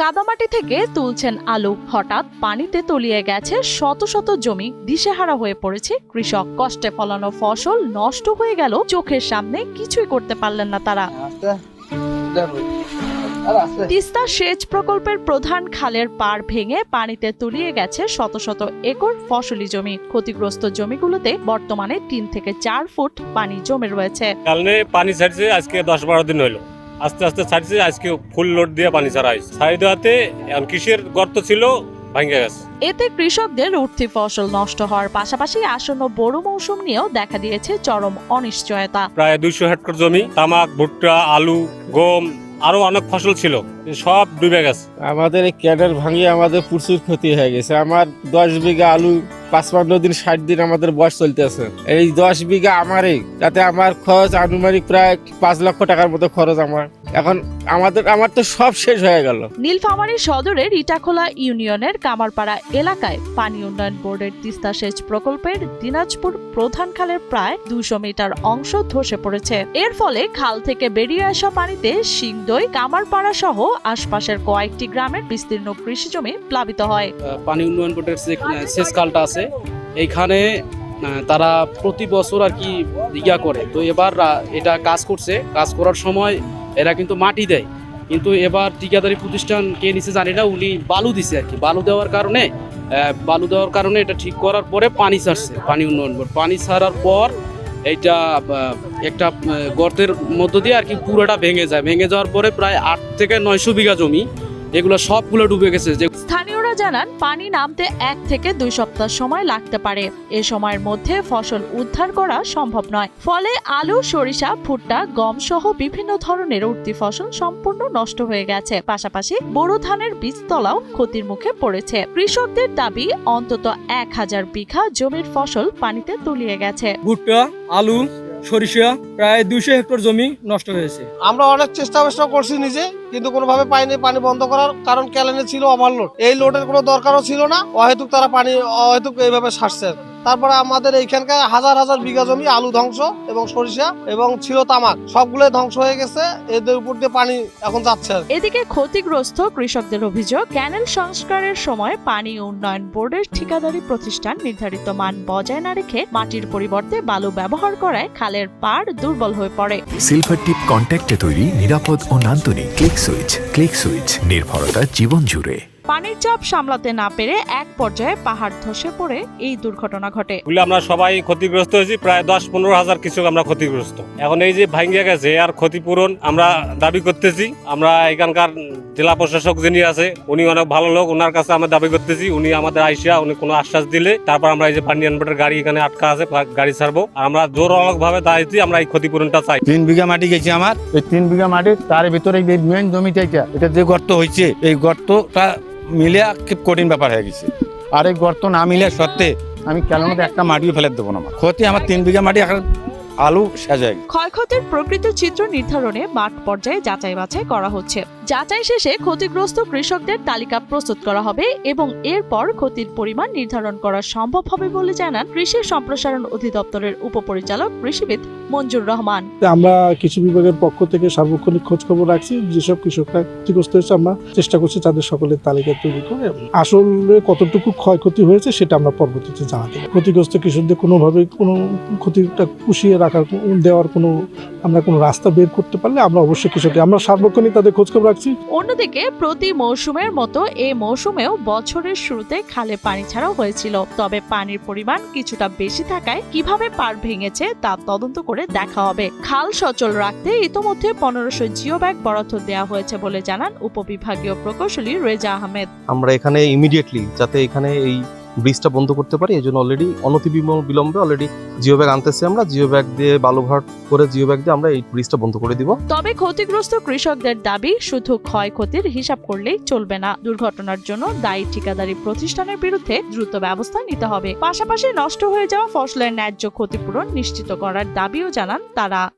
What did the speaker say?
কাদামাটি থেকে তুলছেন আলু, হঠাৎ পানিতে তলিয়ে গেছে শত শত জমি। দিশেহারা হয়ে পড়েছে কৃষক। কষ্টে ফলানো ফসল নষ্ট হয়ে গেল চোখের সামনে, কিছুই করতে পারলেন না তারা। তিস্তা সেচ প্রকল্পের প্রধান খালের পাড় ভেঙে পানিতে তলিয়ে গেছে শত শত একর ফসলি জমি। ক্ষতিগ্রস্ত জমিগুলোতে বর্তমানে 3 থেকে 4 ফুট পানি জমে রয়েছে। কালনে পানি ছাড়ছে, আজকে 10-12 দিন হইলো। আস্তে আস্তে ছাড়ছে, আজকে ফুল লোড দিয়ে পানি ছাড়া হয়েছে। ছাড়ি দেওয়াতে কৃষির গর্ত ছিল, ভাঙে গেছে। এতে কৃষকদের উঠতি ফসল নষ্ট হওয়ার পাশাপাশি আসন্ন বড় মৌসুম নিয়েও দেখা দিয়েছে চরম অনিশ্চয়তা। প্রায় 200 হেক্টর জমি, তামাক, ভুট্টা, আলু, গম আরো অনেক ফসল ছিল, সব ডুবে গেছে। আমাদের এই ক্যাডার ভাঙিয়ে আমাদের প্রচুর ক্ষতি হয়ে গেছে। আমার 10 বিঘা আলু 55 দিন 60 দিন আমাদের বয়স চলতেছে। এই 10 বিঘা আমারই, তাতে আমার খরচ আনুমানিক প্রায় 5 লক্ষ টাকার মতো খরচ। এখন আমার তো সব শেষ হয়ে গেল। নীলফামারী সদরের ইটাখোলা ইউনিয়নের কামারপাড়া এলাকায় পানি উন্নয়ন বোর্ডের তিস্তা সেচ প্রকল্পের দিনাজপুর প্রধান খালের প্রায় 200 মিটার অংশ ধসে পড়েছে। এর ফলে খাল থেকে বেরিয়ে আসা পানিতে সিংদই, কামারপাড়া সহ আশপাশের কয়েকটি গ্রামের বিস্তীর্ণ কৃষি জমি প্লাবিত হয়। পানি উন্নয়ন বোর্ডের সেচ খালটা আছে, এইখানে তারা প্রতি বছর আর কি ইয়া করে। তো এবার এটা কাজ করছে, কাজ করার সময় এরা কিন্তু মাটি দেয়, কিন্তু এবার ঠিকাদারি প্রতিষ্ঠান কে নিচে জানি না, উনি বালু দিছে আর কি। বালু দেওয়ার কারণে এটা ঠিক করার পরে পানি ছাড়ছে পানি উন্নয়ন বোর্ড। পানি ছাড়ার পর এইটা একটা গর্তের মধ্য দিয়ে আর কি পুরোটা ভেঙে যায়। ভেঙে যাওয়ার পরে প্রায় 8 থেকে 900 বিঘা জমি, এগুলো সবগুলো ডুবে গেছে। স্থানীয়রা জানান, পানি নামতে 1 থেকে 2 সপ্তাহ সময় লাগতে পারে। এ সময়ের মধ্যে ফসল উদ্ধার করা সম্ভব নয়। ফলে আলু, সরিষা, ভুট্টা, গম সহ বিভিন্ন ধরনের উঠতি ফসল সম্পূর্ণ নষ্ট হয়ে গেছে। পাশাপাশি বোরো ধানের বীজতলাও ক্ষতির মুখে পড়েছে। কৃষকদের দাবি, অন্তত 1000 বিঘা জমির ফসল পানিতে তলিয়ে গেছে। ভুট্টা, আলু, সরিষা প্রায় 200 হেক্টর জমি নষ্ট হয়েছে। আমরা অনেক চেষ্টা করছি নিজে, কিন্তু কোনোভাবে পাইনি। পানি বন্ধ করার কারণ ক্যালেনে ছিল ওভারলোড। এই লোডের কোনো দরকারও ছিল না, অহেতুক তারা পানি এইভাবে ছাড়ছে। তারপরে আমাদের এইখানকার হাজার হাজার বিঘা জমি আলু ধ্বংস এবং সরিষা এবং ছিল তামাক, সবগুলো ধ্বংস হয়ে গেছে। এদের উপর দিয়ে পানি এখন যাচ্ছে। এদিকে ক্ষতিগ্রস্ত কৃষকদের অভিযোগ, ক্যানেল সংস্কারের সময় পানি উন্নয়ন বোর্ডের ঠিকাদারি প্রতিষ্ঠান নির্ধারিত মান বজায় না রেখে মাটির পরিবর্তে বালু ব্যবহার করায় খালের পাড় দুর্বল হয়ে পড়ে। সিলভার টিপ কন্ট্যাক্টে তৈরি নিরাপদ ও নান্দনিক ক্লিক সুইচ নির্ভরতা জীবন জুড়ে। পানির চাপ সামলাতে না পেরে এক পর্যায়ে পাহাড় ধসে পড়ে এই দুর্ঘটনা ঘটে। আমরা সবাই ক্ষতিগ্রস্ত হয়েছি, প্রায় 10-15 হাজার কৃষক আমরা ক্ষতিগ্রস্ত। এখন এই যে ভাঙিয়ে গেছে, আর ক্ষতিপূরণ আমরা দাবি করতেছি। আমরা এখানকার জেলা প্রশাসক যিনি আছে, উনি অনেক ভালো লোক, ওনার কাছে আমরা দাবি করতেছি। উনি আমাদের আইসা উনি কোনো আশ্বাস দিলে তারপর আমরা এই যে পানি আনবোর্ডের গাড়ি এখানে আটকা আছে, গাড়ি ছাড়বো। আমরা জোরালো ভাবে দাঁড়িয়েছি, আমরা এই ক্ষতিপূরণটা চাই। 3 বিঘা মাটি গেছে আমার। এই 3 বিঘা মাটি, তার ভিতরে মেন জমিটা এটা যে গর্ত হয়েছে, এই গর্তটা মিলে খুব কঠিন ব্যাপার হয়ে গেছে। আর এই গর্ত না মিলে সত্ত্বে আমি কেন একটা মাটিও ফেলে দেবো না। ক্ষতি আমার 3 বিঘা মাটি, এখন আলু শেষ হয়ে গেছে। ক্ষয়ক্ষতির প্রকৃত চিত্র নির্ধারণে মাঠ পর্যায়ে যাচাই বাছাই করা হচ্ছে। যাচাই শেষে ক্ষতিগ্রস্ত কৃষকদের তালিকা প্রস্তুত করা হবে এবং এরপর ক্ষতির পরিমাণ নির্ধারণ করা সম্ভব হবে বলে জানান কৃষি সম্প্রসারণ অধিদপ্তরের উপপরিচালক কৃষিবিদ মঞ্জুর রহমান। আমরা কৃষি বিভাগের পক্ষ থেকে সার্বক্ষণিক খোঁজ খবর রাখছি। যেসব কৃষকরা ক্ষতিগ্রস্ত হয়েছে আমরা চেষ্টা করছি তাদের সকলের তালিকা তৈরি করে আসলে কতটুকু ক্ষয়ক্ষতি হয়েছে সেটা আমরা পরবর্তীতে জানাতে পারি। ক্ষতিগ্রস্ত কৃষকদের কোনোভাবে কোনো ক্ষতিটা পুষিয়ে দেওয়ার কোনো রাস্তা বের করতে পারলে আমরা অবশ্যই আমরা সার্বক্ষণিক তাদের খোঁজ খবর রাখছি। অন্যদিকে প্রতি মৌসুমের মতো এই মৌসুমেও বছরের শুরুতে খালে পানি ছাড়াও হয়েছিল। তবে পানির পরিমাণ কিছুটা বেশি থাকায় কিভাবে পাড় ভেঙেছে তা তদন্ত করে দেখা হবে। খাল সচল রাখতে ইতোমধ্যে 1500 জিও ব্যাগ বরাদ্দ দেওয়া হয়েছে বলে জানান উপবিভাগীয় প্রকৌশলী রেজা আহমেদ। আমরা এখানে ইমিডিয়েটলি যাতে এখানে এই ব্রিজটা বন্ধ করতে পারি, এই জন্য অলরেডি অনতিবিলম্বে অলরেডি জিও ব্যাগ আনতেছি। আমরা জিও ব্যাগ দিয়ে বালু ভরাট করে জিও ব্যাগ দিয়ে আমরা এই ব্রিজটা বন্ধ করে দিব। তবে ক্ষতিগ্রস্ত কৃষকদের দাবি, শুধু ক্ষয়ক্ষতির হিসাব করলেই চলবে না। দুর্ঘটনার জন্য দায়ী ঠিকাদারি প্রতিষ্ঠানের বিরুদ্ধে দ্রুত ব্যবস্থা নিতে হবে। পাশাপাশি নষ্ট হয়ে যাওয়া ফসলের ন্যায্য ক্ষতিপূরণ নিশ্চিত করার দাবিও জানান তারা।